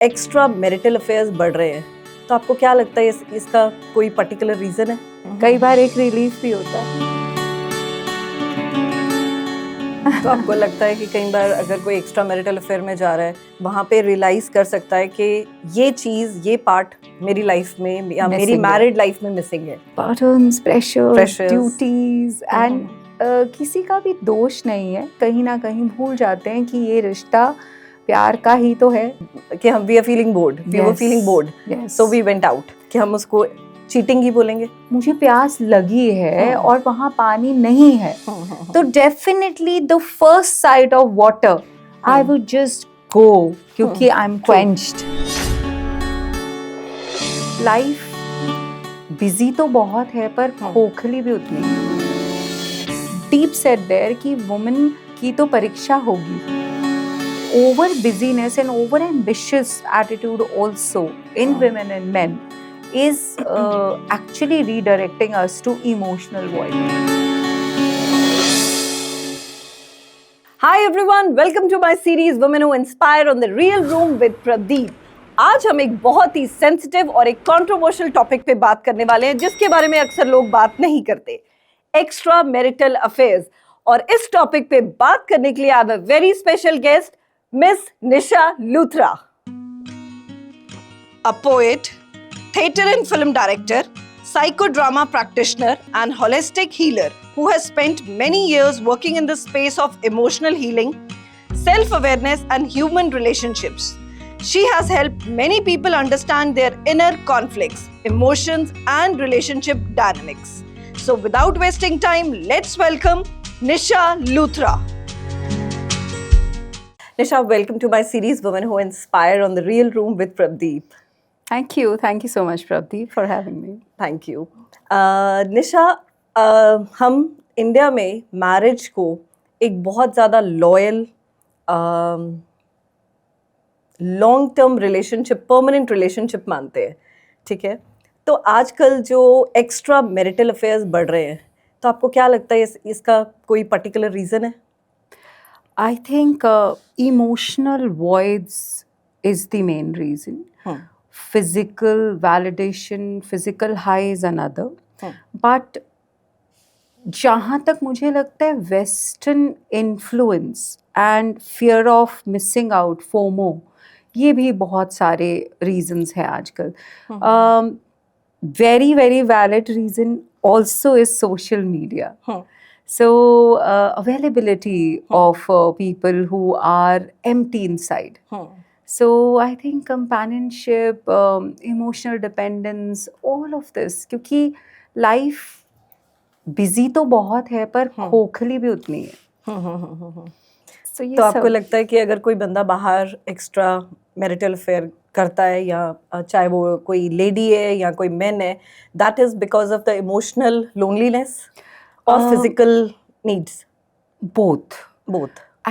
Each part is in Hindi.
एक्स्ट्रा मैरिटल अफेयर्स बढ़ रहे हैं, तो आपको क्या लगता है इसका कोई पर्टिकुलर रीजन है? कई बार एक रिलीफ भी होता है। तो आपको लगता है कि कई बार अगर कोई एक्स्ट्रा मैरिटल अफेयर में जा रहा है, वहाँ पे रियलाइज कर सकता है कि ये चीज, ये पार्ट मेरी लाइफ में या मेरी मैरिड लाइफ में मिसिंग है? Burdens, pressures, Pressures. Duties and किसी का भी दोष नहीं है। कहीं ना कहीं भूल जाते हैं कि ये रिश्ता प्यार का ही तो है। कि हम we are feeling bored, we were feeling bored, so we went out. कि हम उसको चीटिंग ही बोलेंगे? मुझे प्यास लगी है और वहाँ पानी नहीं है, तो definitely the first sight of water I would just go, क्योंकि I am quenched. Life busy तो बहुत है पर खोखली भी उतनी है। डीप सेड देयर कि वुमेन की तो परीक्षा होगी। Over business and over ambitious attitude also in women and men is actually redirecting us to emotional void. Hi everyone, welcome to my series Women Who Inspire on the Real Room with Pradeep. आज हम एक बहुत ही सेंसिटिव और एक कंट्रोवर्शियल टॉपिक पे बात करने वाले हैं, जिसके बारे में अक्सर लोग बात नहीं करते, एक्स्ट्रा मैरिटल अफेयर्स। और इस टॉपिक पे बात करने के लिए I have a very special guest, miss Nisha Luthra, a poet, theatre and film director, psychodrama practitioner and holistic healer who has spent many years working in the space of emotional healing, self-awareness and human relationships. She has helped many people understand their inner conflicts, emotions and relationship dynamics. So without wasting time, let's welcome Nisha Loothra. Nisha, welcome to my series Women Who Inspire on the Real Room with Pradeep. Thank you so much Pradeep for having me. Thank you. निशा, हम इंडिया में मैरिज को एक बहुत ज़्यादा loyal, long term relationship, permanent relationship मानते हैं, ठीक है? तो आजकल जो एक्स्ट्रा मैरिटल अफेयर्स बढ़ रहे हैं, तो आपको क्या लगता है इसका कोई पर्टिकुलर रीज़न है? I think emotional voids is the main reason. Physical validation, physical high is another. But जहाँ तक मुझे लगता है western influence and fear of missing out, FOMO, ये भी बहुत सारे रीजंस हैं आजकल। Very very valid reason also is social media. So availability of people who are empty inside. So I think companionship, emotional dependence, all of this, क्योंकि life busy तो बहुत है पर खोखली भी उतनी है. So तो आपको लगता है कि अगर कोई बंदा बाहर एक्स्ट्रा मैरिटल अफेयर करता है, या चाहे वो कोई लेडी है या कोई मैन है, that is because of the emotional loneliness or physical needs? Both.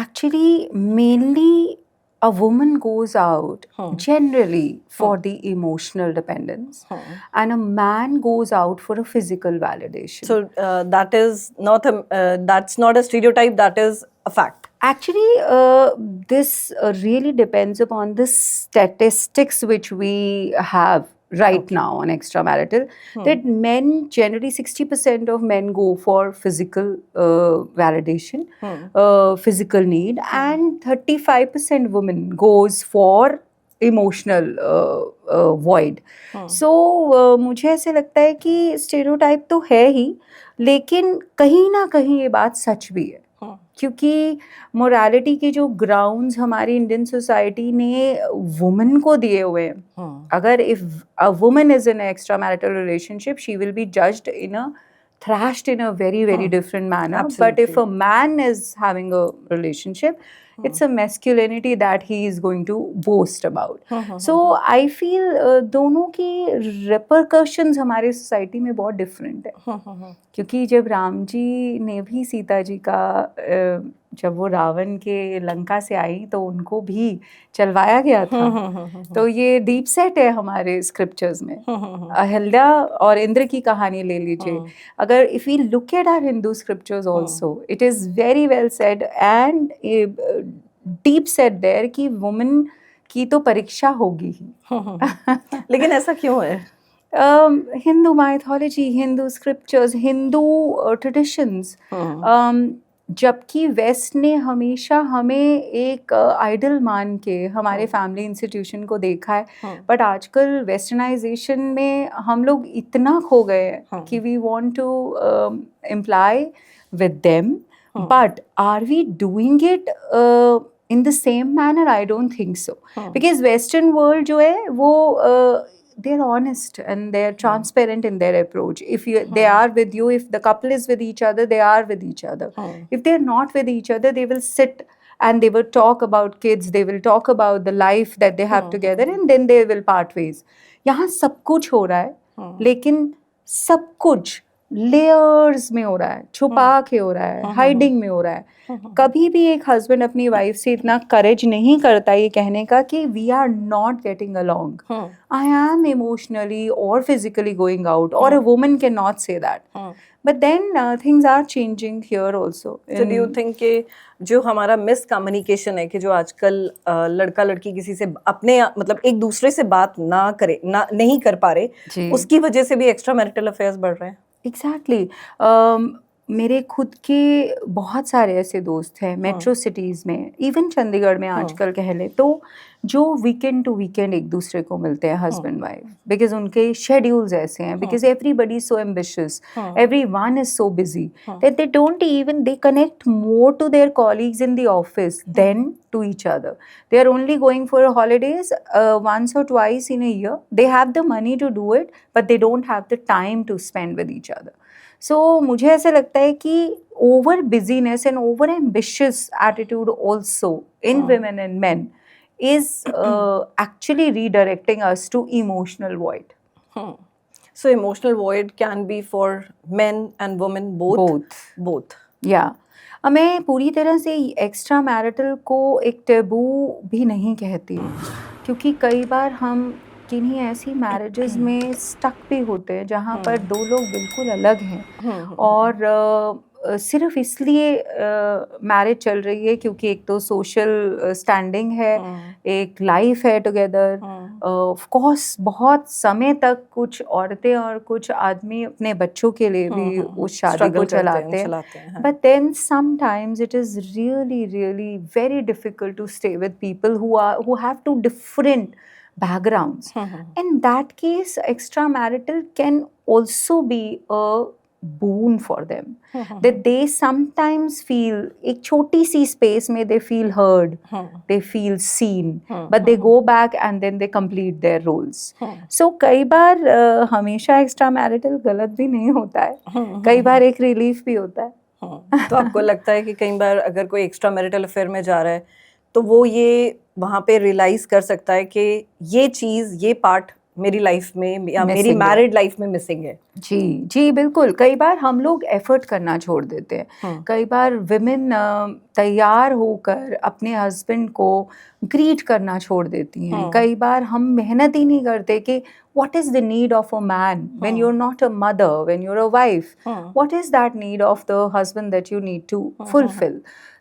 Actually, mainly a woman goes out generally for the emotional dependence, and a man goes out for a physical validation. So that is not that's not a stereotype, that is a fact. Actually, this really depends upon the statistics which we have right now on extramarital, that men generally 60% of men go for physical validation, physical need, and 35% women goes for emotional void. So मुझे ऐसे लगता है कि स्टेरियोटाइप तो है ही, लेकिन कहीं ना कहीं ये बात सच भी है, क्योंकि मोरालिटी के जो ग्राउंड्स हमारी इंडियन सोसाइटी ने वुमेन को दिए हुए हैं, अगर if a woman is in extra marital relationship, she will be judged in a thrashed in a very very different manner. Absolutely. But if a man is having a relationship, it's a masculinity that he is going to boast about. So I feel दोनों की repercussions हमारे सोसाइटी में बहुत डिफरेंट है, क्योंकि जब राम जी ने भी सीता जी का जब वो रावण के लंका से आई तो उनको भी चलवाया गया था, तो ये डीप सेट है हमारे स्क्रिप्चर्स में. अहिल्या और इंद्र की कहानी ले लीजिए, अगर if we look at our Hindu scriptures also, it is very well said and deep set there कि वुमेन की तो परीक्षा होगी ही। लेकिन ऐसा क्यों है? Hindu mythology, Hindu scriptures, Hindu traditions, जबकि वेस्ट ने हमेशा हमें एक आइडल मान के हमारे फैमिली इंस्टीट्यूशन को देखा है, बट आजकल वेस्टर्नाइजेशन में हम लोग इतना खो गए हैं कि we want to imply with them, but are we doing it in the same manner? I don't think so. Because Western world जो है वो they're honest and they're transparent in their approach. If they are with you, if the couple is with each other, they are with each other. If they're not with each other, they will sit and they will talk about kids, they will talk about the life that they have together, and then they will part ways. यहाँ सब कुछ हो रहा है, लेकिन सब कुछ लेयर्स में हो रहा है, छुपा के हो रहा है, हाइडिंग में हो रहा है। कभी भी एक हस्बैंड अपनी वाइफ से इतना करेज नहीं करता ये कहने का कि we are not getting along, I am emotionally और फिजिकली गोइंग आउट, और a woman can not say that, but then things are changing here also. So do you think कि जो हमारा मिस कम्युनिकेशन है कि जो आजकल लड़का लड़की किसी से अपने मतलब एक दूसरे से बात ना करे, ना नहीं कर पा रहे, उसकी वजह से भी एक्स्ट्रा मैरिटल अफेयर्स बढ़ रहे हैं? एग्जैक्टली मेरे खुद के बहुत सारे ऐसे दोस्त हैं मेट्रो सिटीज़ में, इवन चंडीगढ़ में आजकल कह लें तो, जो वीकेंड टू वीकेंड एक दूसरे को मिलते हैं हस्बैंड वाइफ, बिकॉज उनके शेड्यूल्स ऐसे हैं, because everybody is so ambitious, everyone is so busy that they don't even, they connect more to their colleagues in the office than to each other. They are only going for holidays once or twice in a year. They have the money to do it, but they don't have the time to spend with each other. So मुझे ऐसा लगता है कि over busyness and over ambitious attitude also in women and men is actually redirecting us to emotional void. So emotional void can be for men and women both. Both. Yeah. मैं पूरी तरह से एक्स्ट्रा मैरिटल को एक टेबू भी नहीं कहती हूँ, क्योंकि कई बार हम किन्हीं ऐसी मैरिजेस में स्टक भी होते हैं जहाँ पर दो लोग बिल्कुल अलग हैं, और सिर्फ इसलिए मैरिज चल रही है क्योंकि एक तो सोशल स्टैंडिंग है, एक लाइफ है टुगेदर। ऑफ कोर्स बहुत समय तक कुछ औरतें और कुछ आदमी अपने बच्चों के लिए भी उस शादी को चलाते हैं, but then sometimes it is really really very difficult to stay with people who have two different backgrounds. In that case, extramarital can also be a boon for them. That they sometimes feel, एक छोटी सी space में they feel heard, they feel seen, but they go back and then they complete their roles. So कई बार हमेशा extramarital गलत भी नहीं होता है, कई बार एक relief भी होता है। तो आपको लगता है कि कई बार अगर कोई एक्स्ट्रा मैरिटल अफेयर में जा रहा है तो वो ये वहाँ पे रियलाइज कर सकता है कि ये चीज़, ये पार्ट मेरी लाइफ में या मेरी मैरिड लाइफ में मिसिंग है? जी जी बिल्कुल। कई बार हम लोग एफर्ट करना छोड़ देते हैं, कई बार विमेन तैयार होकर अपने हस्बैंड को ग्रीट करना छोड़ देती हैं, कई बार हम मेहनत ही नहीं करते कि what is the need of a man when you're not a mother, when you're a wife, what is that need of the husband that you need to fulfill?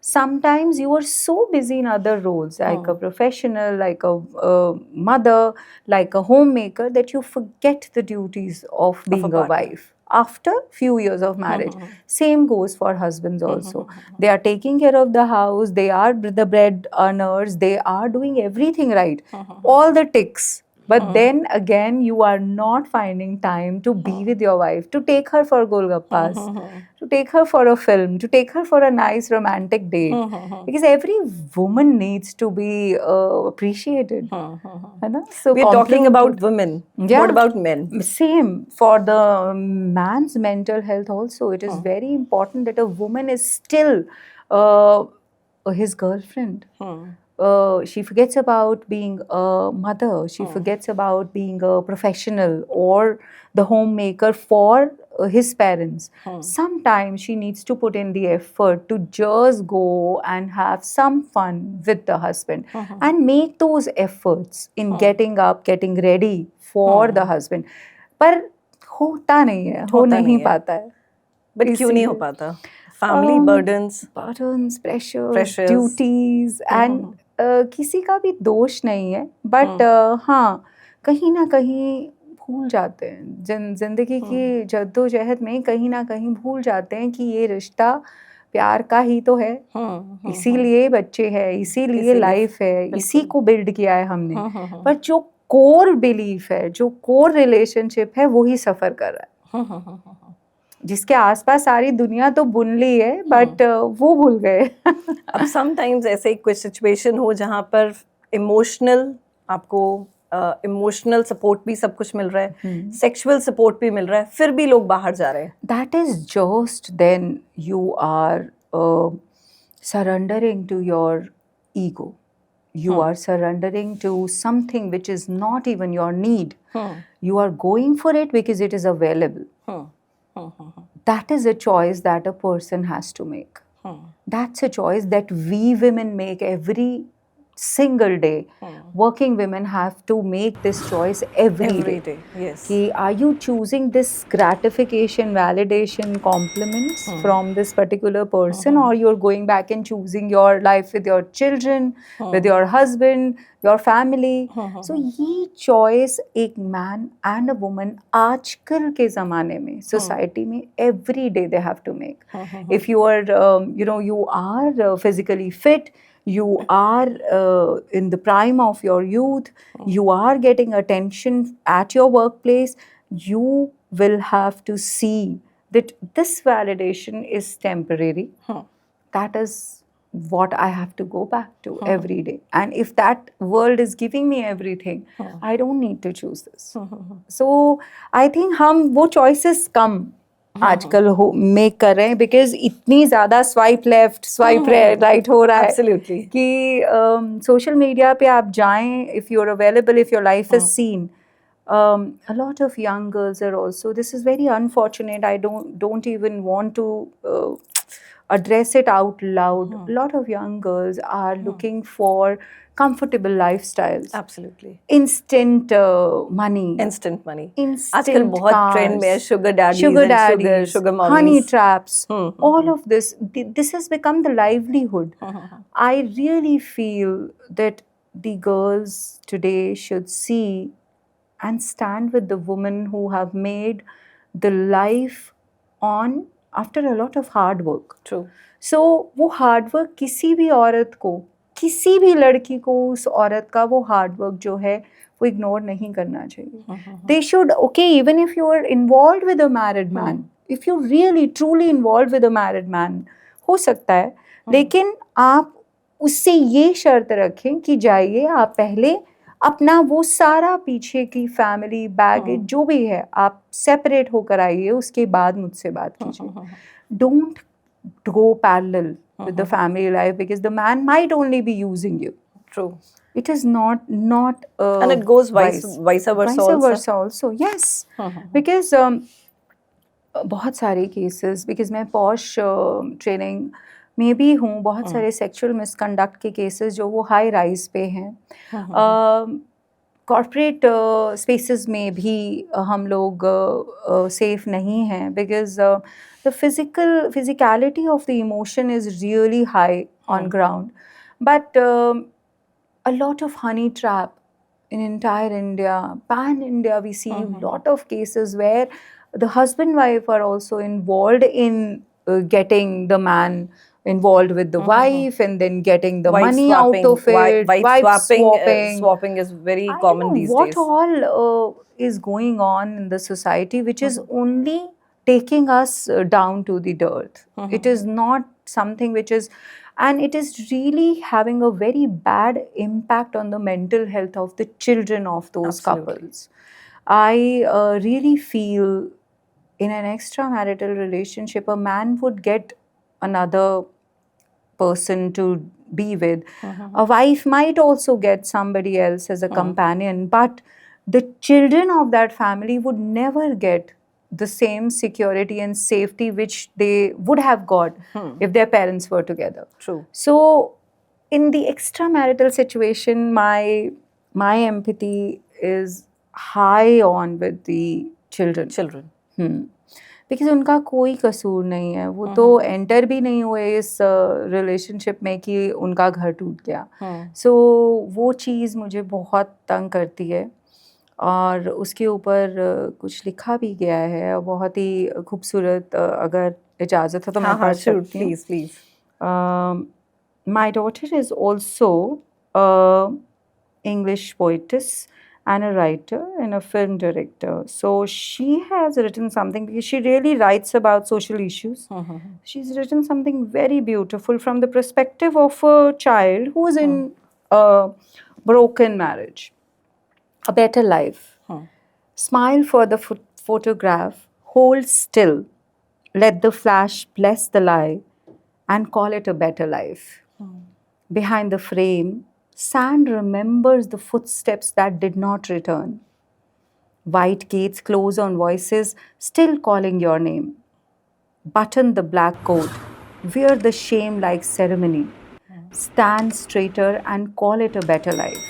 Sometimes you are so busy in other roles, like a professional, like a mother, like a homemaker, that you forget the duties of being a wife. After few years of marriage, same goes for husbands also. They are taking care of the house, they are the bread earners, they are doing everything right, all the ticks. But then again, you are not finding time to be with your wife, to take her for Golgappas, to take her for a film, to take her for a nice romantic date. Because every woman needs to be appreciated. So we are talking about women. Yeah. What about men? Same. For the man's mental health also, it is very important that a woman is still his girlfriend. She forgets about being a mother, she forgets about being a professional or the homemaker for his parents. Sometimes she needs to put in the effort to just go and have some fun with the husband and make those efforts in getting up, getting ready for the husband. पर होता नहीं है, हो नहीं पाता है। But क्यों नहीं हो पाता? Family burdens, pressure, duties, and किसी का भी दोष नहीं है, बट हाँ, कहीं ना कहीं भूल जाते हैं जिंदगी की जद्दोजहद में, कहीं ना कहीं भूल जाते हैं कि ये रिश्ता प्यार का ही तो है, इसीलिए बच्चे हैं, इसीलिए इसीलिए, लाइफ है, इसी बिल्कुल। को बिल्ड किया है हमने। पर जो कोर बिलीफ है, जो कोर रिलेशनशिप है, वो ही सफर कर रहा है। जिसके आसपास सारी दुनिया तो बुन ली है, बट वो भूल गए। अब समटाइम्स ऐसे कुछ सिचुएशन हो जहाँ पर इमोशनल आपको इमोशनल सपोर्ट भी सब कुछ मिल रहा है, सेक्सुअल सपोर्ट भी मिल रहा है, फिर भी लोग बाहर जा रहे हैं। That is just then you are surrendering to your ego. You are surrendering to something which is not even your need. You are going for it because it is available. That is a choice that a person has to make. That's a choice that we women make every single day. Working women have to make this choice every day. yes. कि are you choosing this gratification, validation, compliments from this particular person, or you're going back and choosing your life with your children, with your husband, your family. So ये choice एक man and a woman आजकल के ज़माने में society में every day they have to make. If you are you are physically fit, you are in the prime of your youth, you are getting attention at your workplace, you will have to see that this validation is temporary. That is what I have to go back to every day. And if that world is giving me everything, I don't need to choose this. So I think हम वो choices कम आजकल हो मेक कर रहे हैं, बिकॉज इतनी ज़्यादा स्वाइप लेफ्ट स्वाइप राइट हो रहा है Absolutely. कि सोशल मीडिया पे आप जाएं, if you are available, if your life is seen, a lot of young girls are also, this is very unfortunate, I don't even want to address it out loud. A lot of young girls are looking for comfortable lifestyles. Absolutely. Instant money. Instant money. Instant आजकल बहुत cars, ट्रेंड में है sugar daddies, sugar and daddies, sugar mummies. honey traps, all of this. This has become the livelihood. I really feel that the girls today should see and stand with the women who have made the life on after a lot of hard work. True. So वो hard work किसी भी औरत को, किसी भी लड़की को, उस औरत का वो हार्ड वर्क जो है वो इग्नोर नहीं करना चाहिए. They should, okay, even if you are involved with a married man, if you really truly involved with a married man, हो सकता है, लेकिन आप उससे ये शर्त रखें कि जाइए आप पहले अपना वो सारा पीछे की फैमिली बैगेज जो भी है आप सेपरेट होकर आइए, उसके बाद मुझसे बात कीजिए. Don't go parallel with the family life, because the man might only be using you. True. It is not And it goes vice versa also. Yes. Because बहुत सारे cases, because मैं posh training में भी हूँ, बहुत सारे sexual misconduct के cases जो वो high rise पे हैं. कॉर्पोरेट स्पेसेस में भी हम लोग सेफ नहीं हैं, because the physicality of the emotion is really high on ground, but a lot of honey trap in entire India, pan India, we see lot of cases where the husband wife are also involved in getting the man involved with the wife and then getting the money out of it. Wife swapping is very common these days. What all is going on in the society which is only taking us down to the dirt. It is not something which is, and it is really having a very bad impact on the mental health of the children of those couples. I really feel in an extramarital relationship, a man would get another person to be with. A wife might also get somebody else as a companion, but the children of that family would never get the same security and safety which they would have got if their parents were together. True. So in the extramarital situation, my empathy is high on with the children. Because उनका कोई कसूर नहीं है, वो तो एंटर भी नहीं हुए इस रिलेशनशिप में कि उनका घर टूट गया. सो वो चीज़ मुझे बहुत तंग करती है. और उसके ऊपर कुछ लिखा भी गया है, बहुत ही खूबसूरत. अगर इजाज़त है तो मैं पढ़ सकती हूँ. Please please. My daughter is also a English poetess and a writer and a film director. So she has written something because she really writes about social issues. She's written something very beautiful from the perspective of a child who is in a broken marriage. A better life. Smile for the photograph, hold still, let the flash bless the lie, and call it a better life. Behind the frame, sand remembers the footsteps that did not return. White gates close on voices still calling your name. Button the black coat, wear the shame like ceremony. Stand straighter and call it a better life.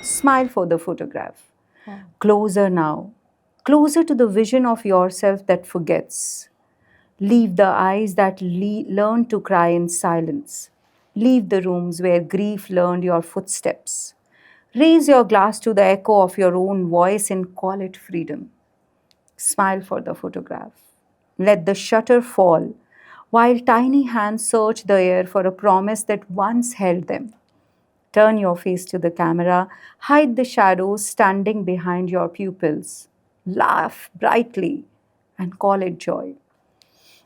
Smile for the photograph. Closer now, closer to the vision of yourself that forgets. Leave the eyes that learn to cry in silence. Leave the rooms where grief learned your footsteps. Raise your glass to the echo of your own voice and call it freedom. Smile for the photograph. Let the shutter fall while tiny hands search the air for a promise that once held them. Turn your face to the camera, hide the shadows standing behind your pupils. Laugh brightly and call it joy.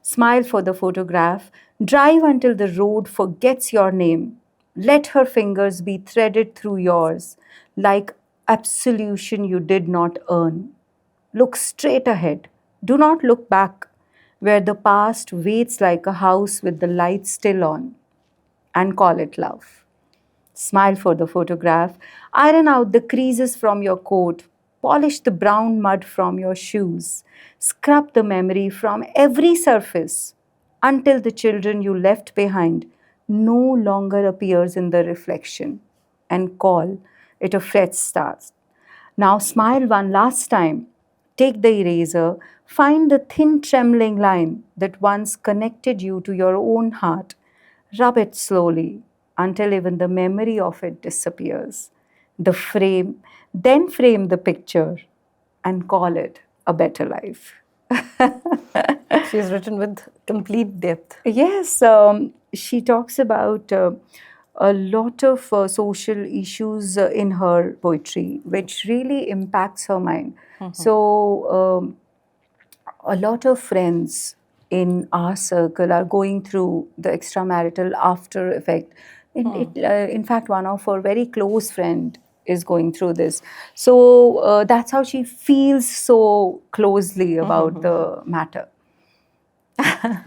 Smile for the photograph. Drive until the road forgets your name. Let her fingers be threaded through yours like absolution you did not earn. Look straight ahead. Do not look back, where the past waits like a house with the lights still on, and call it love. Smile for the photograph. Iron out the creases from your coat. Polish the brown mud from your shoes. Scrub the memory from every surface until the children you left behind no longer appears in the reflection, and call it a fresh start. Now smile one last time. Take the eraser. Find the thin trembling line that once connected you to your own heart. Rub it slowly until even the memory of it disappears. Then frame the picture and call it a better life. She's written with complete depth. Yes, she talks about a lot of social issues in her poetry, which really impacts her mind. So, a lot of friends in our circle are going through the extramarital after effect. In fact, one of her very close friend is going through this. So that's how she feels so closely about the matter.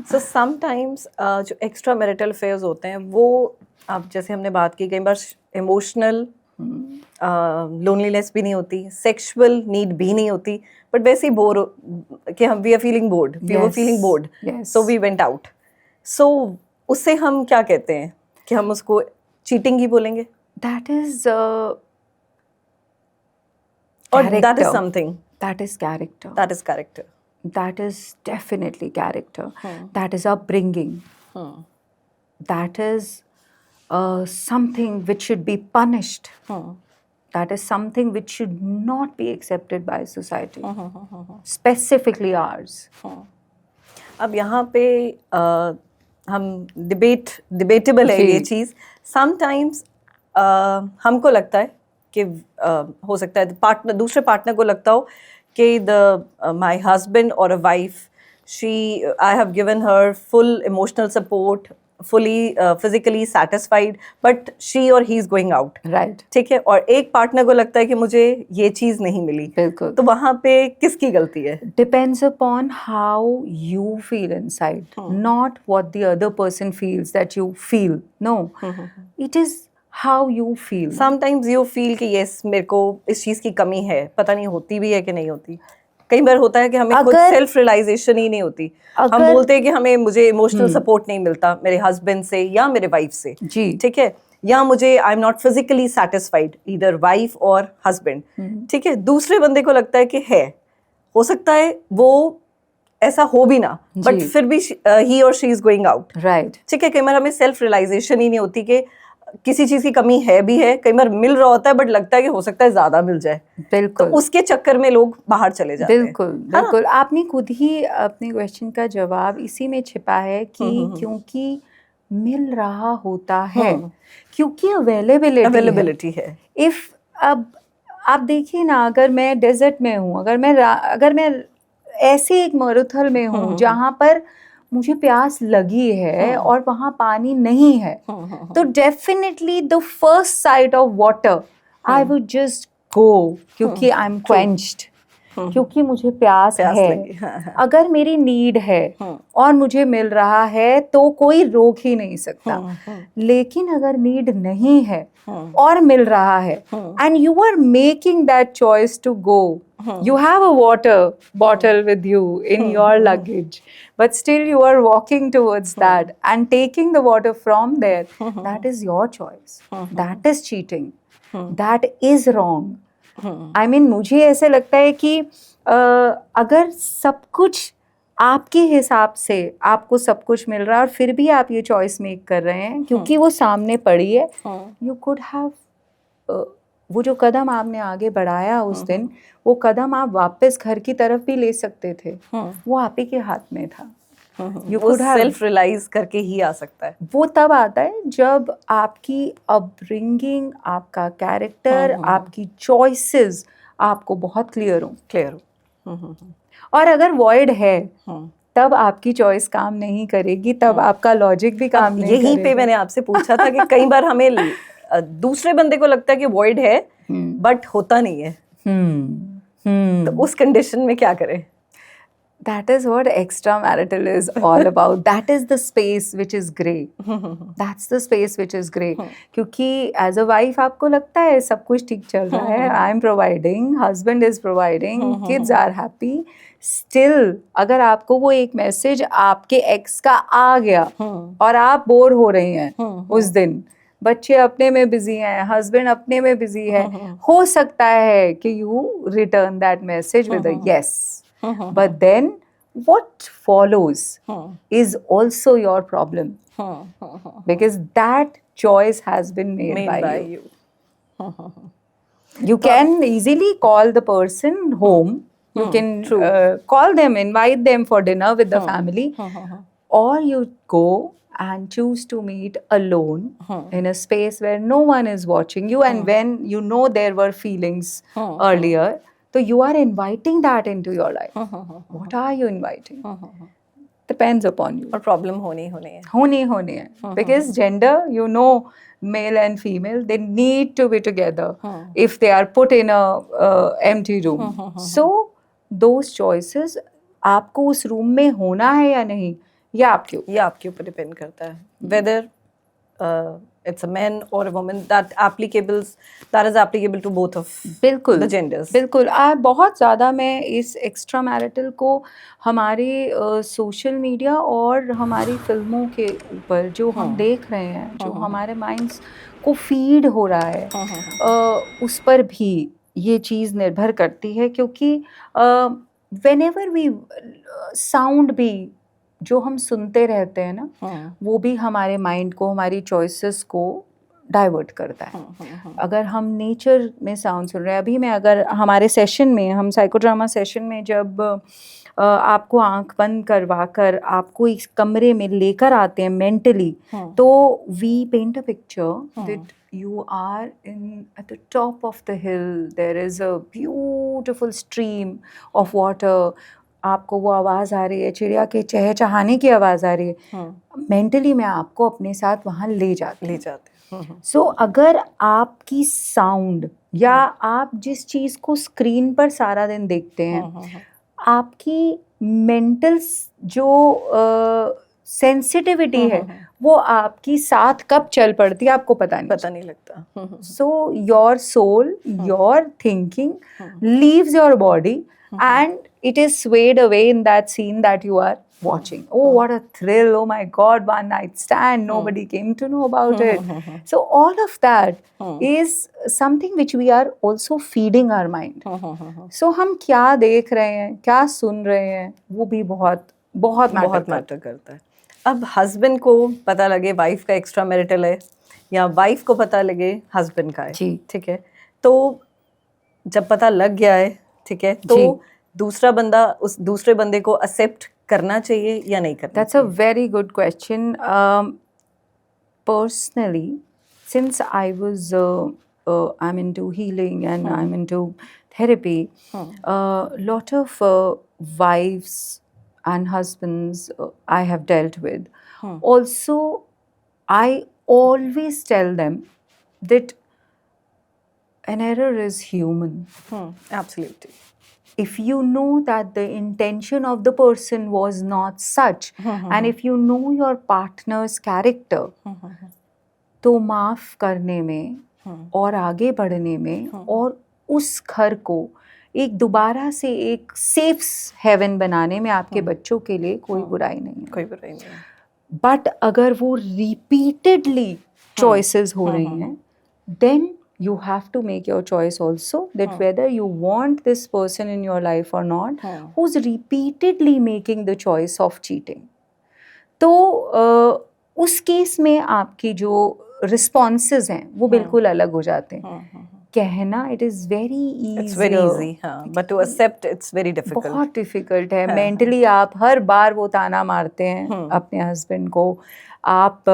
So sometimes जो एक्स्ट्रा मैरिटल अफेयर्स होते हैं वो अब जैसे हमने बात की कई बार इमोशनल लोनलीनेस भी नहीं होती, सेक्सुअल नीड भी नहीं होती, बट वैसे ही बोर कि हम we are feeling bored, we were feeling bored, so we went out. So उससे हम क्या कहते हैं कि हम उसको चीटिंग ही बोलेंगे? That is or that is character. something. That is character. That is character. That is definitely character. That is upbringing. That is something which should be punished. That is something which should not be accepted by society, specifically ours. अब यहाँ पे हम डिबेटेबल है ये चीज़. समटाइम्स हमको लगता है कि हो सकता है पार्टनर, दूसरे पार्टनर को लगता हो कि माई हस्बैंड और a wife, I have given her full emotional support, fully physically satisfied, but she or he is going out. Right. ठीक है, और एक पार्टनर को लगता है कि मुझे ये चीज़ नहीं मिली. बिल्कुल. तो वहाँ पे किसकी गलती है? Depends upon how you feel inside, not what the other person feels that you feel. No, it is how you feel. Sometimes you feel कि yes, मेरे को इस चीज़ की कमी है, पता नहीं होती भी है कि नहीं होती. कई बार होता है कि हमें खुद सेल्फ रियलाइजेशन ही नहीं होती. हम बोलते हैं कि मुझे इमोशनल सपोर्ट नहीं मिलता मेरे हस्बैंड से या मेरे वाइफ से. जी. ठीक है, या मुझे आई am not physically satisfied either wife और हस्बैंड. ठीक है, दूसरे बंदे को लगता है कि है, हो सकता है वो ऐसा हो भी ना, बट जी। फिर भी ही और she is going out. Right. ठीक है, कई बार हमें सेल्फ रियलाइजेशन ही नहीं होती कि किसी चीज की कमी है भी है, कई बार मिल रहा होता है बट लगता है कि हो सकता है ज्यादा मिल जाए, तो बिल्कुल उसके चक्कर में लोग बाहर चले जाते हैं। बिल्कुल है ना? बिल्कुल, आपने खुद ही अपने क्वेश्चन का जवाब इसी में छिपा है कि क्योंकि मिल रहा होता है, क्योंकि अवेलेबिलिटी है। इफ अब आप देखिए ना, अगर मैं डेजर्ट में हूँ, अगर मैं ऐसे एक मरुथल में हूँ जहाँ पर मुझे प्यास लगी है और वहाँ पानी नहीं है, तो definitely the first sight of water I would just go, क्योंकि आई एम क्वेंच्ड, क्योंकि मुझे प्यास प्यास है। लगी, हाँ। अगर मेरी नीड है और मुझे मिल रहा है तो कोई रोक ही नहीं सकता। लेकिन अगर नीड नहीं है और मिल रहा है and you are making that choice to go, you have a water bottle with you in your luggage, but still you are walking towards that and taking the water from there, that is your choice. That is cheating. That is wrong. I mean, मुझे ऐसे लगता है कि अगर सब कुछ आपके हिसाब से आपको सब कुछ मिल रहा है और फिर भी आप ये चॉइस मेक कर रहे हैं क्योंकि वो सामने पड़ी है, यू कुड हैव वो जो कदम आपने आगे बढ़ाया उस दिन, वो कदम आप वापस घर की तरफ भी ले सकते थे, वो आप ही के हाथ में था। वो सेल्फ रियलाइज करके ही आ सकता है। वो तब आता है जब आपकी अपब्रिंगिंग, आपका कैरेक्टर, आपकी चॉइसेस आपको बहुत क्लियर हो। और अगर वॉइड है तब आपकी चॉइस काम नहीं करेगी, तब आपका लॉजिक भी काम नहीं करेगा। यहीं पे मैंने आपसे पूछा था कि कई बार हमें दूसरे बंदे को लगता है कि वॉइड है बट होता नहीं है, तो उस कंडीशन में क्या करें? That is what extramarital is all about. That is the space which is grey. That's the space which is grey. क्योंकि as a wife आपको लगता है सब कुछ ठीक चल रहा है, I am providing, husband is providing, kids are happy. Still, अगर आपको वो एक मैसेज आपके एक्स का आ गया और आप बोर हो रही हैं उस दिन, बच्चे अपने में बिजी हैं, हस्बैंड अपने में बिजी है, हो सकता है कि you return that message with a yes, but then what follows is also your problem, because that choice has been made by you. You can easily call the person home, you can call them, invite them for dinner with the family, or you go and choose to meet alone in a space where no one is watching you, and when you know there were feelings earlier, so you are inviting that into your life. What are you inviting? Depends upon you. और प्रॉब्लम होनी है because gender, you know, male and female, they need to be together if they are put in a empty room. So those choices, आपको उस रूम में होना है या नहीं, ये आपके ऊपर डिपेंड करता है, weather it's a man or a woman, that is applicable to both of the genders. बिल्कुल। और बहुत ज़्यादा मैं इस एक्स्ट्रा मैरिटल को हमारे सोशल मीडिया और हमारी फिल्मों के ऊपर जो हम देख रहे हैं, जो हमारे माइंड्स को फीड हो रहा है, उस पर भी ये चीज़ निर्भर करती है, क्योंकि whenever we साउंड भी जो हम सुनते रहते हैं ना, वो भी हमारे माइंड को, हमारी चॉइसेस को डाइवर्ट करता है। अगर हम नेचर में साउंड सुन रहे हैं, अभी मैं अगर हमारे सेशन में, हम साइकोड्रामा सेशन में जब आपको आंख बंद करवा कर आपको इस कमरे में लेकर आते हैं मेंटली, तो we paint a picture that you are at the top of the hill, there is a beautiful stream of water, आपको वो आवाज़ आ रही है, चिड़िया के चहचहाने की आवाज़ आ रही है, मेंटली मैं आपको अपने साथ वहाँ ले जाते सो अगर आपकी साउंड या आप जिस चीज़ को स्क्रीन पर सारा दिन देखते हैं, आपकी मेंटल जो सेंसिटिविटी है वो आपकी साथ कब चल पड़ती है आपको पता नहीं लगता। So your soul, your thinking leaves your body and it is swayed away in that scene that you are watching. Oh, what a thrill. Oh my God, one night stand. Nobody came to know about it. So all of that is something which we are also feeding our mind. So हम क्या देख रहे हैं, क्या सुन रहे हैं, वो भी बहुत बहुत मैटर करता है. अब हस्बैंड को पता लगे वाइफ का एक्स्ट्रा मैरिटल है, या वाइफ को पता लगे हस्बैंड का है, ठीक है, तो जब पता लग गया है, ठीक है, तो दूसरा बंदा उस दूसरे बंदे को एक्सेप्ट करना चाहिए या नहीं करना? That's a very good question. Personally, since I'm into healing and I'm into therapy, lot of wives and husbands I have dealt with. Also, I always tell them that an error is human. Absolutely. If you know that the intention of the person was not such, and if you know your partner's character, तो माफ करने में और आगे बढ़ने में और उस घर को एक दोबारा से एक सेफ हेवन बनाने में आपके बच्चों के लिए कोई बुराई नहीं है. कोई बुराई नहीं है. बट अगर वो रिपीटेडली चॉइसेस हो रही हैं, then you have to make your choice also that whether you want this person in your life or not, who's repeatedly making the choice of cheating. तो उस केस में आपकी जो responses हैं वो बिल्कुल अलग हो जाते हैं. कहना it is very easy. It's very easy, but to accept it's very difficult. बहुत difficult है. Mentally आप हर बार वो ताना मारते हैं अपने हस्बैंड को. आप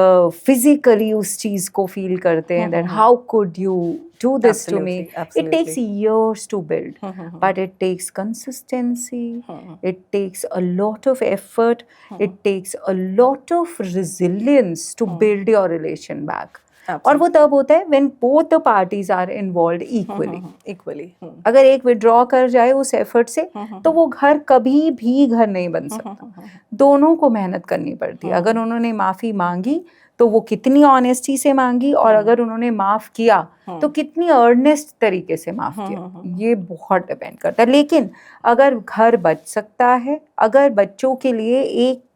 फिजिकली उस चीज को फील करते हैं that how could you do this to me? It takes years to build, but it takes consistency, it takes a lot of effort, it takes a lot of resilience to build your relation back. और वो तब होता है when both the parties are involved equally. अगर एक withdraw कर जाए उस effort से, तो वो घर कभी भी घर नहीं बन सकता. दोनों को मेहनत करनी पड़ती है. अगर उन्होंने माफी मांगी तो वो कितनी ऑनेस्टी से मांगी, और अगर उन्होंने माफ किया तो कितनी अर्नेस्ट तरीके से माफ किया, ये बहुत डिपेंड करता है. लेकिन अगर घर बच सकता है, अगर बच्चों के लिए एक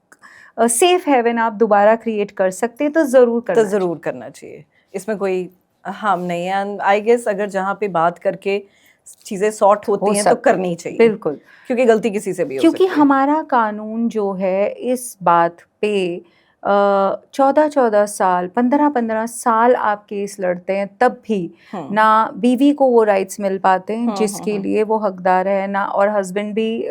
सेफ हेवन आप दोबारा क्रिएट कर सकते हैं, तो जरूर करना चाहिए. इसमें कोई हार्म नहीं है. एंड आई गेस अगर जहाँ पे बात करके चीजें सॉर्ट होती हैं तो करनी चाहिए. बिल्कुल, क्योंकि गलती किसी से भी हो क्योंकि सकती है. हमारा कानून जो है इस बात पे 14 साल 15 साल आप केस लड़ते हैं, तब भी ना बीवी को वो राइट्स मिल पाते हैं जिसके लिए वो हकदार है, ना, और हस्बैंड भी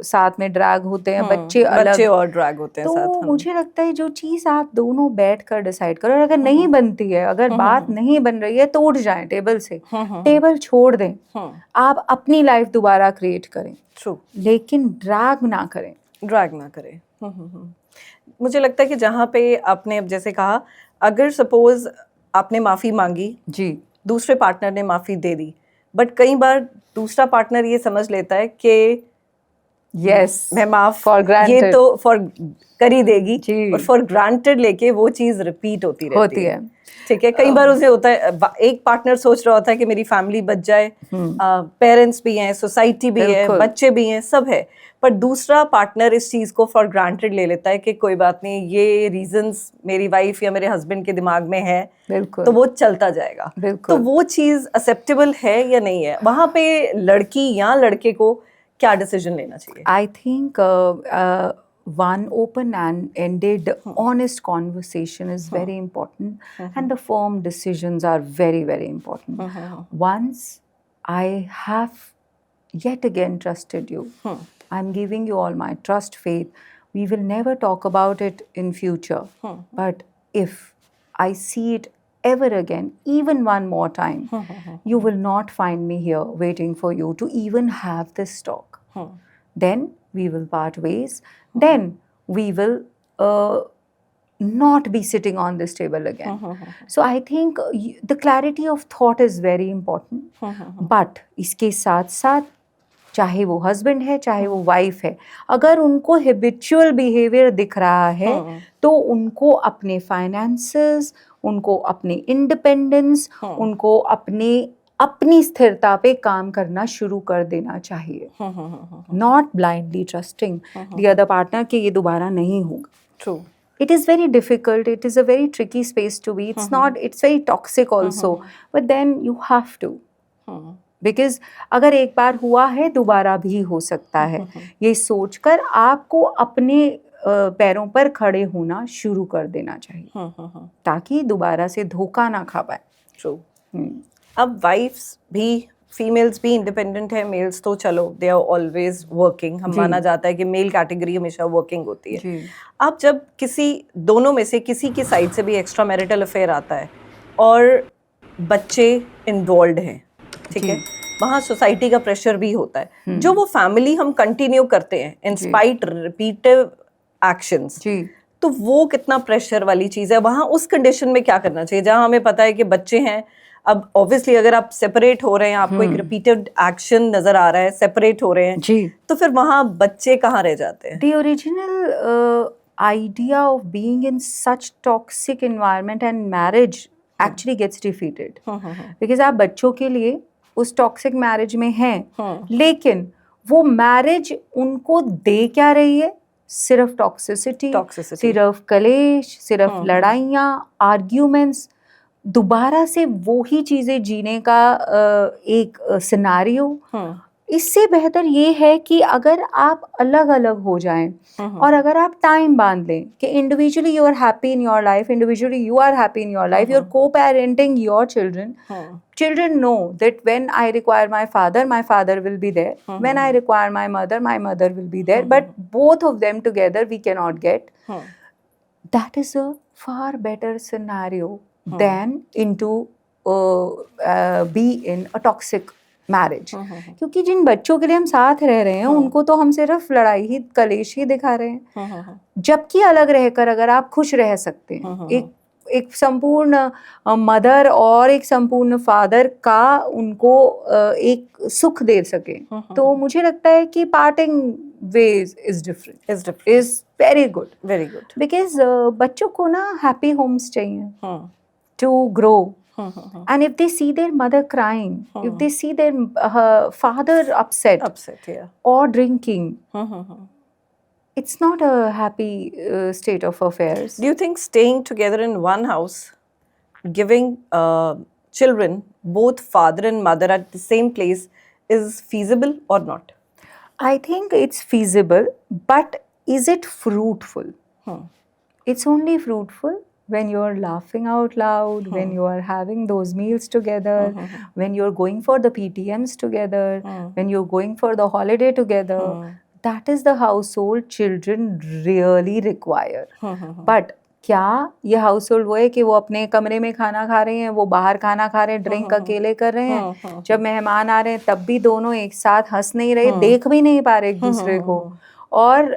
साथ में ड्रैग होते हैं, बच्चे और ड्रैग होते हैं साथ. तो मुझे लगता है जो चीज़ आप दोनों बैठ कर डिसाइड करो, और अगर नहीं बनती है, अगर बात नहीं बन रही है, तो उठ जाएं टेबल से, टेबल छोड़ दें, आप अपनी लाइफ दोबारा क्रिएट करें. ट्रू. लेकिन ड्रैग ना करें. मुझे लगता है कि जहाँ पे आपने अब जैसे कहा, अगर सपोज आपने माफ़ी मांगी जी, दूसरे पार्टनर ने माफ़ी दे दी, बट कई बार दूसरा पार्टनर ये समझ लेता है कि यस मैं माफ फॉर ग्रांटेड, ये तो फॉर कर ही देगी, जी, और फॉर ग्रांटेड लेके वो चीज़ रिपीट होती है. ठीक है. कई बार उसे होता है, एक पार्टनर सोच रहा होता है कि मेरी फैमिली बच जाए, पेरेंट्स भी हैं, सोसाइटी भी है, बच्चे भी हैं, सब है, पर दूसरा पार्टनर इस चीज़ को फॉर ग्रांटेड ले लेता है कि कोई बात नहीं, ये रीजंस मेरी वाइफ या मेरे हस्बैंड के दिमाग में है, तो वो चलता जाएगा. तो वो चीज़ एक्सेप्टेबल है या नहीं है? वहाँ पे लड़की या लड़के को क्या डिसीजन लेना चाहिए? I think one open and ended honest conversation is very important, and the firm decisions are very, very important. Once I have yet again trusted you, I'm giving you all my trust, faith, we will never talk about it in future, but if I see it ever again, even one more time, you will not find me here waiting for you to even have this talk. Then we will part ways. Then we will not be sitting on this table again. So I think the clarity of thought is very important. But इसके साथ साथ, चाहे वो हस्बैंड है चाहे वो वाइफ है, अगर उनको हैबिचुअल बिहेवियर दिख रहा है, तो उनको अपने फाइनेंसेस, उनको अपने इंडिपेंडेंस, उनको अपने अपनी स्थिरता पे काम करना शुरू कर देना चाहिए. Not blindly trusting the other partner कि ये दोबारा नहीं होगा. True. It is very difficult. It is a very tricky space to be. It's not. It's very toxic also. But then you have to. Because अगर एक बार हुआ है दोबारा भी हो सकता है. ये सोचकर आपको अपने पैरों पर खड़े होना शुरू कर देना चाहिए ताकि दोबारा से धोखा ना खा पाए. True. अब वाइफ्स भी फीमेल्स भी इंडिपेंडेंट है, मेल्स तो चलो दे आर ऑलवेज वर्किंग. हम माना जाता है कि मेल कैटेगरी हमेशा वर्किंग होती है. अब जब किसी दोनों में से किसी की साइड से भी एक्स्ट्रा मैरिटल अफेयर आता है और बच्चे इन्वॉल्व हैं, ठीक है, वहाँ सोसाइटी का प्रेशर भी होता है जो वो फैमिली हम कंटिन्यू करते हैं इन स्पाइट रिपीटिव एक्शंस. तो वो कितना प्रेशर वाली चीज़ है. वहाँ उस कंडीशन में क्या करना चाहिए जहाँ हमें पता है कि बच्चे हैं. अब ऑब्वियसली अगर आप सेपरेट हो रहे हैं, आपको एक रिपीटेड एक्शन नजर आ रहा है, सेपरेट हो रहे हैं जी, तो फिर वहाँ बच्चे कहाँ रह जाते हैं. The original idea of being in such toxic environment and marriage actually gets defeated. Because आप बच्चों के लिए उस टॉक्सिक मैरिज में हैं, लेकिन वो मैरिज उनको दे क्या रही है? सिर्फ टॉक्सिसिटी, सिर्फ कलेश, सिर्फ लड़ाइयाँ, आर्ग्यूमेंट्स. दोबारा से वो ही चीज़ें जीने का एक सिनारियो. इससे बेहतर ये है कि अगर आप अलग अलग हो जाएं और अगर आप टाइम बांध लें कि individually you are happy in your life, individually you are happy in your life, you are co-parenting your children. Children know that when I require my father will be there. When I require my mother will be there. But both of them together we cannot get. That is a far better scenario than into be in a toxic marriage. क्योंकि जिन बच्चों के लिए हम साथ रह रहे हैं उनको तो हम सिर्फ लड़ाई ही कलेश ही दिखा रहे हैं. जबकि अलग रहकर अगर आप खुश रह सकते हैं, एक संपूर्ण मदर और एक संपूर्ण फादर का उनको एक सुख दे सके, तो मुझे लगता है कि parting ways is different, is very good, because बच्चों को ना हैप्पी होम्स चाहिए to grow. And if they see their mother crying, if they see their father upset, or drinking, it's not a happy state of affairs. Do you think staying together in one house, giving children both father and mother at the same place is feasible or not? I think it's feasible, but is it fruitful? It's only fruitful when you're laughing out loud, when you are having those meals together, when you're going for the PTMs together, when you're going for the holiday together. That is the household children really require. But क्या ये हाउसहोल्ड वो है कि वो अपने कमरे में खाना खा रहे हैं, वो बाहर खाना खा रहे हैं, ड्रिंक अकेले कर रहे हैं, जब मेहमान आ रहे हैं तब भी दोनों एक साथ हंस नहीं रहे, देख भी नहीं पा रहे एक दूसरे को. और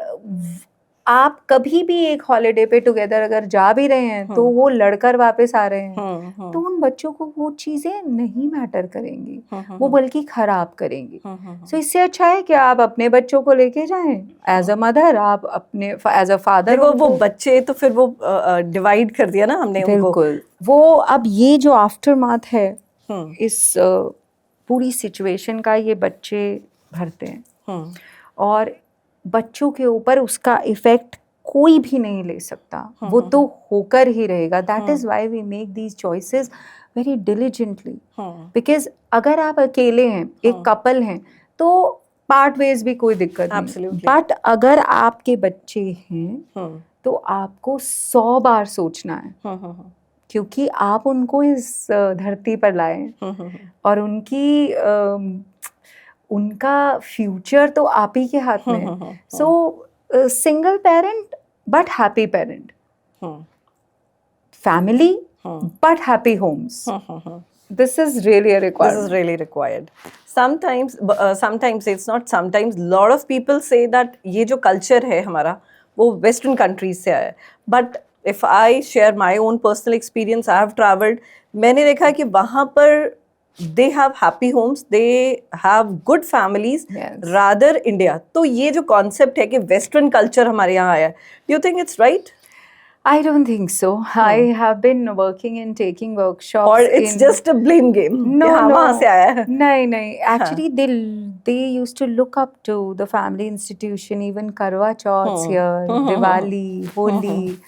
आप कभी भी एक हॉलिडे पे टुगेदर अगर जा भी रहे हैं तो वो लड़कर वापस आ रहे हैं, तो उन बच्चों को वो चीजें नहीं मैटर करेंगी, वो बल्कि खराब करेंगी. सो इससे अच्छा है कि आप अपने बच्चों को लेके जाएं एज अ मदर, आप अपने एज अ फादर. वो बच्चे तो फिर वो डिवाइड कर दिया ना हमने. बिल्कुल. वो अब ये जो आफ्टरमाथ है इस पूरी सिचुएशन का, ये बच्चे भरते हैं और बच्चों के ऊपर उसका इफेक्ट कोई भी नहीं ले सकता. वो तो होकर ही रहेगा. That is why we make these choices very diligently. Because अगर आप अकेले हैं, एक कपल हैं, तो पार्ट वेज भी कोई दिक्कत नहीं. बट अगर आपके बच्चे हैं तो आपको 100 बार सोचना है, क्योंकि आप उनको इस धरती पर लाए और उनका फ्यूचर तो आप ही के हाथ में है. सो single parent but happy parent, family but happy homes. This is really a requirement. This is really required. Sometimes it's not. Sometimes lot of people say that ये जो culture है हमारा वो Western countries से आया है. But if I share my own personal experience, I have traveled. मैंने देखा कि वहाँ पर they have happy homes, they have good families. Yes. Rather India. तो ये जो concept है कि Western culture हमारे यहाँ आया है, do you think it's right? I don't think so. I have been working and taking workshops. Or it's just a blame game? No, हाँ, no. वहाँ से आया है. नहीं. Actually, they used to look up to the family institution, even Karwa Chauths here, Diwali, Holi.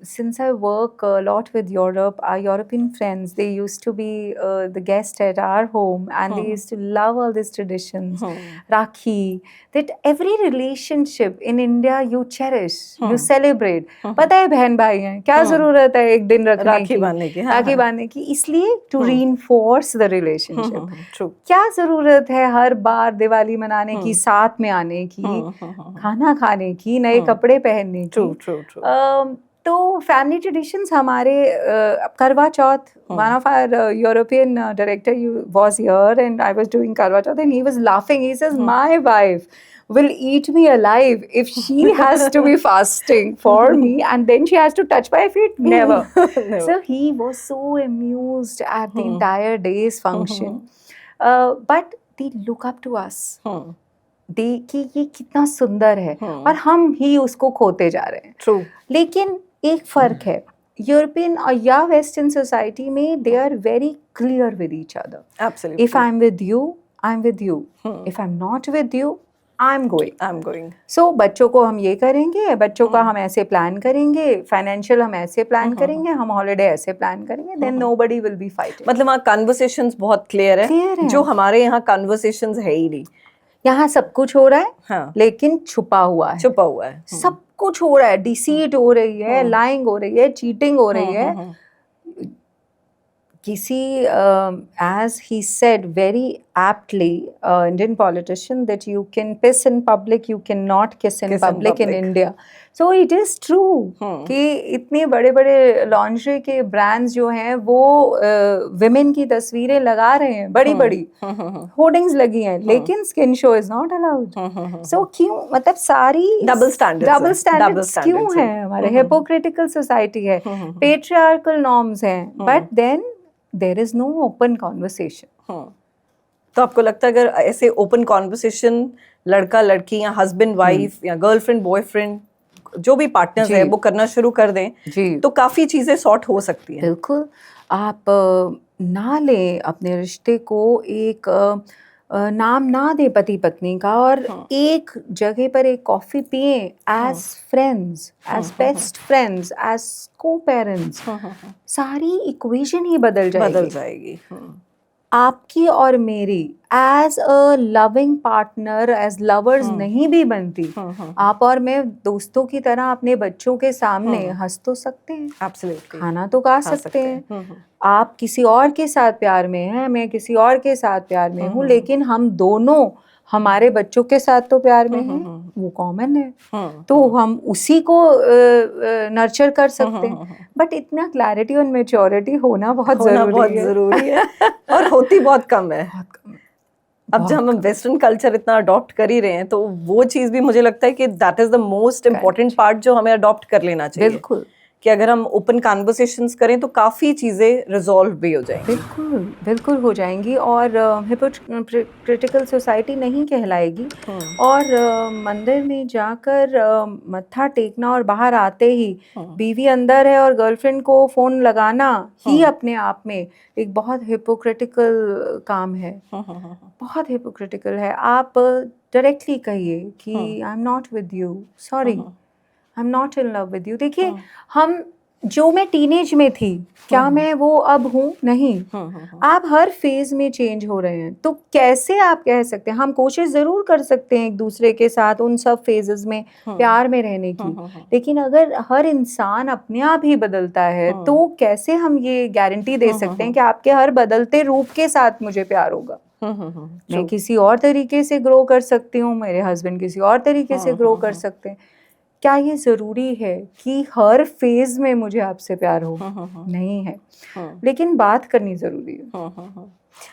Since I work a lot with Europe, our European friends, they used to be the guest at our home, and they used to love all these traditions. Rakhi, that every relationship in India you cherish, you celebrate. पता है बहन भाई हैं, क्या जरूरत है एक दिन रखने राखी की, बांधने की, राखी बांधने की, इसलिए to reinforce the relationship. True. क्या जरूरत है हर बार दिवाली मनाने की, साथ में आने की, खाना खाने की, नए कपड़े पहनने की. True. तो फैमिली ट्रेडिशंस हमारे करवा चौथ, one of our European director was here and I was doing Karwa Chauth and he was laughing. He says, my wife will eat me alive if she has to be fasting for me and then she has to touch my feet. Never. So he was so amused at the entire day's function. But they look up to us. कि ये कितना सुंदर है और हम ही उसको खोते जा रहे हैं. True. लेकिन एक फर्क है, यूरोपियन और या वेस्टर्न सोसाइटी में they are very clear with each other. Absolutely. If I am with you, I am with you. If I am not with you, I am going. So बच्चों को हम ये करेंगे, बच्चों का हम ऐसे प्लान करेंगे, फाइनेंशियल हम ऐसे प्लान करेंगे, हम हॉलिडे ऐसे प्लान करेंगे, then nobody will be fighting. मतलब वहाँ कन्वर्सेशंस बहुत क्लियर है, जो हमारे यहाँ कन्वर्सेशंस है ही नहीं. यहाँ सब कुछ हो रहा है, लेकिन छुपा हुआ है. सब कुछ हो रहा है, डिसीट हो रही है, लाइंग हो रही है, चीटिंग हो रही है. किसी as he said very aptly, Indian politician, that you can piss in public, you cannot kiss in public in India. So it is true कि इतने बड़े बड़े लॉन्ड्री के ब्रांड्स जो हैं वो विमेन की तस्वीरें लगा रहे हैं, बड़ी बड़ी होर्डिंग्स लगी हैं, लेकिन skin show is not allowed. So क्यों, मतलब सारी डबल स्टैंडर्ड्स क्यों है हमारे? हिपोक्रिटिकल सोसाइटी है, पेट्रियार्कल नॉर्म्स हैं, but then there is no open conversation. तो आपको लगता है अगर ऐसे ओपन कॉन्वर्सेशन लड़का लड़की या हस्बैंड वाइफ या गर्लफ्रेंड बॉयफ्रेंड जो भी पार्टनर्स है वो करना शुरू कर दें तो काफी चीजें सॉर्ट हो सकती हैं? बिल्कुल. आप ना लें अपने रिश्ते को, एक नाम ना दे पति पत्नी का, और एक जगह पर एक कॉफी पिए as friends, as best friends, as co-parents. सारी इक्वेशन ही बदल जाएगी. आपकी और मेरी as a loving partner, as lovers नहीं भी बनती. आप और मैं दोस्तों की तरह अपने बच्चों के सामने हंस तो सकते हैं, Absolutely. खाना तो खा सकते हैं. आप किसी और के साथ प्यार में हैं, मैं किसी और के साथ प्यार में हूँ, लेकिन हम दोनों हमारे बच्चों के साथ तो प्यार में हैं, वो कॉमन है. तो हम उसी को नर्चर कर सकते हैं. बट इतना क्लैरिटी और मैच्योरिटी होना बहुत जरूरी है. और होती बहुत कम है. अब जब हम वेस्टर्न कल्चर इतना अडॉप्ट कर ही रहे हैं तो वो चीज भी मुझे लगता है कि that is the most important part जो हमें अडॉप्ट कर लेना चाहिए. बिल्कुल. कि अगर हम ओपन कन्वर्सेशंस करें तो काफ़ी चीज़ें रिजॉल्व भी हो जाएंगी. बिल्कुल हो जाएंगी और हिपोक्रिटिकल सोसाइटी नहीं कहलाएगी. और मंदिर में जाकर मत्था टेकना और बाहर आते ही बीवी अंदर है और गर्लफ्रेंड को फ़ोन लगाना ही अपने आप में एक बहुत हिपोक्रिटिकल काम है. बहुत हिपोक्रिटिकल है. आप डायरेक्टली कहिए कि आई am not with you, sorry, I am not in love with you. देखिए, हम जो मैं टीनेज में थी, क्या मैं वो अब हूँ? नहीं. आप हर फेज में चेंज हो रहे हैं, तो कैसे आप कह सकते हैं? हम कोशिश जरूर कर सकते हैं एक दूसरे के साथ उन सब फेजेस में प्यार में रहने की, लेकिन अगर हर इंसान अपने आप ही बदलता है तो कैसे हम ये गारंटी दे सकते हैं कि आपके हर बदलते रूप के साथ मुझे प्यार होगा? मैं किसी और तरीके से ग्रो कर सकती हूँ, मेरे हस्बैंड किसी और तरीके से ग्रो कर सकते हैं. क्या ये ज़रूरी है कि हर फेज में मुझे आपसे प्यार हो? नहीं है, लेकिन बात करनी ज़रूरी है.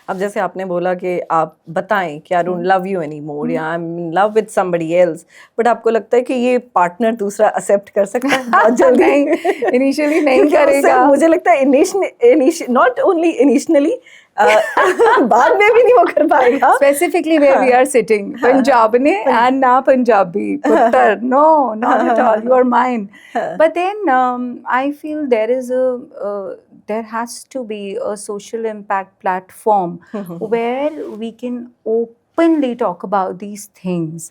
अब जैसे आपने बोला कि आप बताएं कि I don't love you any more या I am in love with somebody else, but आपको लगता है कि ये पार्टनर दूसरा एक्सेप्ट कर सकता है बहुत जल्दी? इनिशियली नहीं करेगा. मुझे लगता है नॉट ओनली इनिशियली, बाद में भी नहीं वो कर पाएगा. Specifically where we are sitting, Punjab ne and na Punjabi, Puttar, no, not at all, you are mine. But then I feel there has to be a social impact platform where we can openly talk about these things.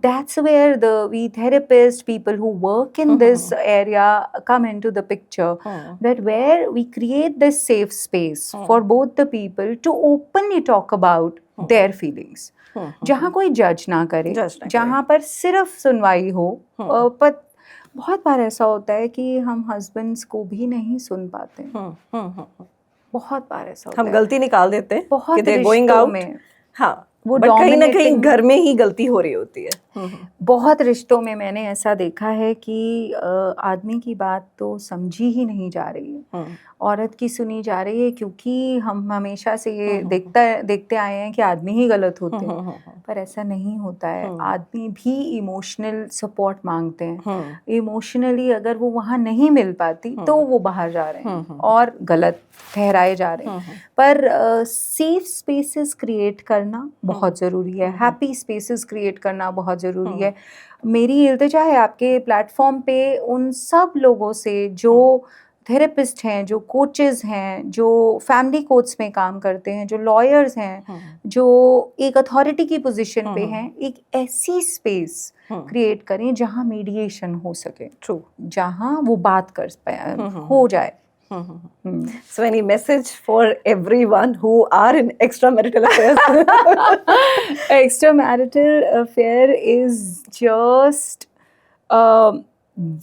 That's where we therapists, people who work in this area come into the picture. That where we create this safe space for both the people to openly talk about their feelings. जहाँ कोई जज ना करे, जहाँ पर सिर्फ सुनवाई हो. पर बहुत बार ऐसा होता है कि हम हस्बैंड्स को भी नहीं सुन पाते. बहुत बार ऐसा होता है. हम गलती निकाल देते हैं बहुत कि they're going रिश्तों out. में. हाँ, वो बट कहीं ना कहीं dominating- घर में ही गलती हो रही होती है. बहुत रिश्तों में मैंने ऐसा देखा है कि आदमी की बात तो समझी ही नहीं जा रही है, औरत की सुनी जा रही है, क्योंकि हम हमेशा से ये देखते आए हैं कि आदमी ही गलत होते हैं. पर ऐसा नहीं होता है. आदमी भी इमोशनल सपोर्ट मांगते हैं. इमोशनली अगर वो वहाँ नहीं मिल पाती तो वो बाहर जा रहे हैं और गलत ठहराए जा रहे हैं. पर सेफ स्पेसेस क्रिएट करना बहुत ज़रूरी है. हैप्पी स्पेसेस क्रिएट करना बहुत ज़रूरी है. मेरी इल्तिजा है आपके प्लेटफॉर्म पे उन सब लोगों से जो थेरेपिस्ट हैं, जो कोचेस हैं, जो फैमिली कोच में काम करते हैं, जो लॉयर्स हैं, जो एक अथॉरिटी की पोजीशन पे हैं, एक ऐसी स्पेस क्रिएट करें जहां मीडिएशन हो सके. ट्रू. जहां वो बात हो जाए. So any message for everyone who are in extramarital affairs? Extramarital affair is just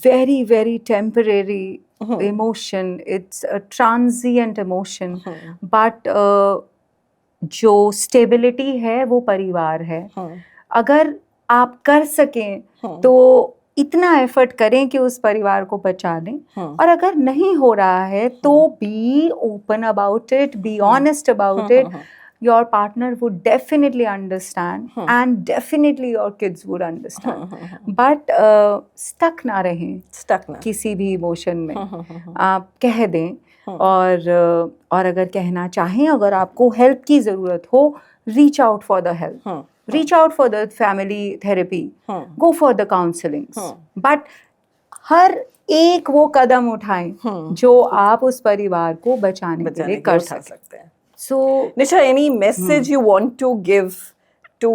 very, very temporary emotion. It's a transient emotion. But जो stability है वो परिवार है. अगर आप कर सकें तो इतना एफर्ट करें कि उस परिवार को बचा लें. और अगर नहीं हो रहा है तो be open about it, be honest about it. Your partner would definitely understand and definitely your kids would understand. But stuck ना रहें. Stuck ना. किसी भी इमोशन में. आप कह दें. और अगर कहना चाहें, अगर आपको हेल्प की ज़रूरत हो, reach out for the help. Reach out for the family therapy. Go for the counseling. But हर एक वो कदम उठाएं जो आप उस परिवार को बचाने के लिए कर सकते हैं. So, Nisha, any message you want to give to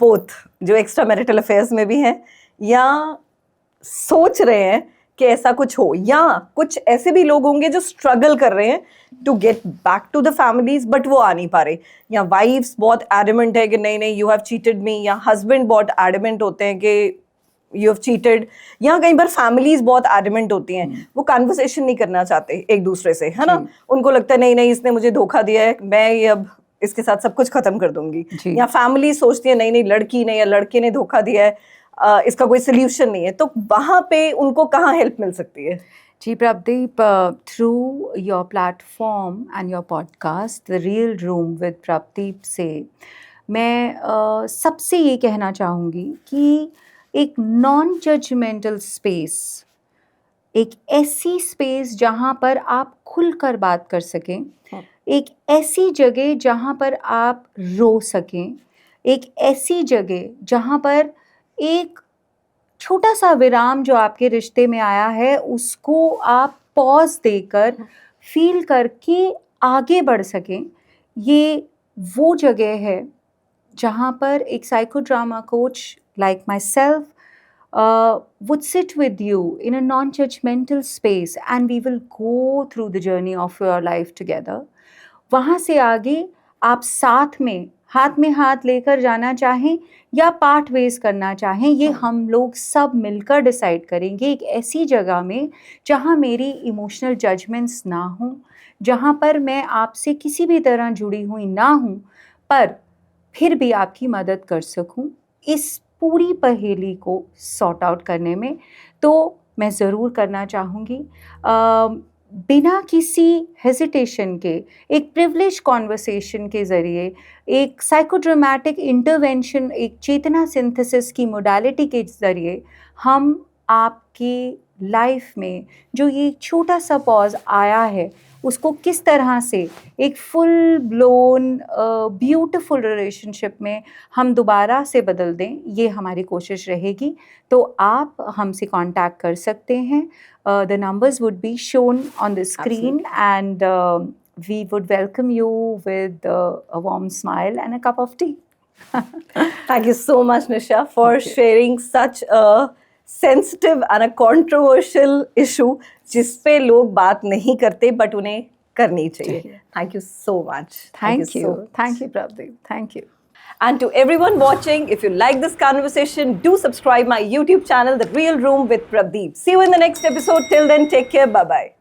both जो extramarital affairs में भी हैं या सोच रहे हैं कि ऐसा कुछ हो, या कुछ ऐसे भी लोग होंगे जो स्ट्रगल कर रहे हैं to get back to the families but वो आ नहीं पा रहे, या वाइफ्स बहुत एडमेंट है कि नहीं नहीं यू हैव चीटेड मी, या हस्बैंड बहुत एडमेंट होते हैं कि यू हैव चीटेड, या कई बार फैमिलीज बहुत एडमेंट होती हैं, वो कन्वर्सेशन नहीं करना चाहते एक दूसरे से, है ना. उनको लगता है नहीं नहीं इसने मुझे धोखा दिया है, मैं ये अब इसके साथ सब कुछ खत्म कर दूंगी. या फैमिली सोचती है नहीं नहीं लड़की ने या लड़के ने धोखा दिया है, इसका कोई सोल्यूशन नहीं है. तो वहाँ पे उनको कहाँ हेल्प मिल सकती है? जी Prabhdeep, through your platform and your podcast the real room with Prabhdeep से मैं सबसे ये कहना चाहूँगी कि एक नॉन जजमेंटल स्पेस, एक ऐसी स्पेस जहाँ पर आप खुलकर बात कर सकें, एक ऐसी जगह जहाँ पर आप रो सकें, एक ऐसी जगह जहाँ पर एक छोटा सा विराम जो आपके रिश्ते में आया है उसको आप पॉज देकर फील करके आगे बढ़ सकें. ये वो जगह है जहाँ पर एक psychodrama coach like myself would sit with you in a non-judgmental space and we will go through the journey of your life together. वहाँ से आगे आप साथ में हाथ लेकर जाना चाहें या पार्ट वेज करना चाहें, ये हम लोग सब मिलकर डिसाइड करेंगे एक ऐसी जगह में जहाँ मेरी इमोशनल जजमेंट्स ना हों, जहाँ पर मैं आपसे किसी भी तरह जुड़ी हुई ना हूँ पर फिर भी आपकी मदद कर सकूँ इस पूरी पहेली को सॉर्ट आउट करने में. तो मैं ज़रूर करना चाहूँगी बिना किसी हेजिटेशन के, एक प्रिविलेज कॉन्वर्सेशन के ज़रिए, एक साइकोड्रामेटिक इंटरवेंशन, एक चेतना सिंथेसिस की मोडालिटी के ज़रिए हम आपकी लाइफ में जो ये छोटा सा पॉज आया है उसको किस तरह से एक फुल ब्लोन ब्यूटिफुल रिलेशनशिप में हम दोबारा से बदल दें, ये हमारी कोशिश रहेगी। तो आप हमसे कांटेक्ट कर सकते हैं। The numbers would be shown on the screen and we would welcome you with a warm smile and a cup of tea. Thank you so much, Nisha, for sharing such a sensitive and a controversial issue जिस पे लोग बात नहीं करते but उन्हें करनी चाहिए. Thank you so much. Thank you. so much. Thank you, Prabdeep. Thank you. And to everyone watching, if you like this conversation, do subscribe my YouTube channel, The Real Room with Prabdeep. See you in the next episode. Till then, take care. Bye-bye.